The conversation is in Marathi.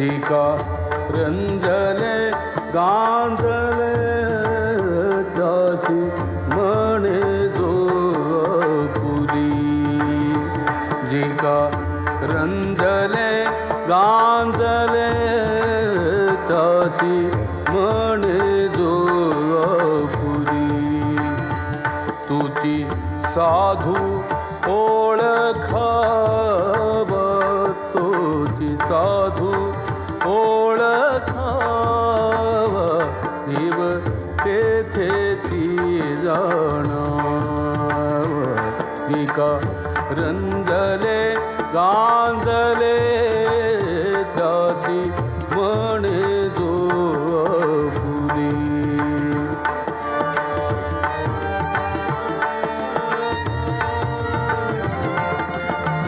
जिका रंजले गांजले त्यासी म्हणे जो पुरी जिका रंजले गांजले त्यासी म्हणे जो पुरी तुझी साधू ओळखाव तुझी साधू ओळखाव देव तेथेची जाणाव जिका रंजले गांजले त्या